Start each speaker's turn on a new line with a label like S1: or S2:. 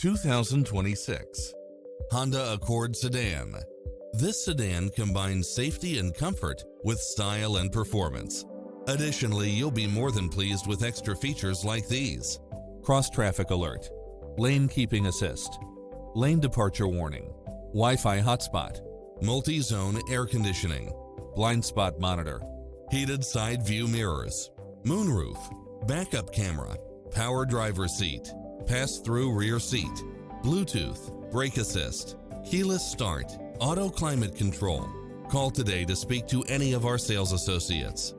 S1: 2026 Honda Accord Sedan. This sedan combines safety and comfort with style and performance. Additionally, you'll be more than pleased with extra features like these: cross-traffic alert, lane keeping assist, lane departure warning, Wi-Fi hotspot, multi-zone air conditioning, blind spot monitor, heated side view mirrors, moonroof, backup camera, power driver seat, pass-through rear seat, Bluetooth, brake assist, keyless start, auto climate control. Call today to speak to any of our sales associates.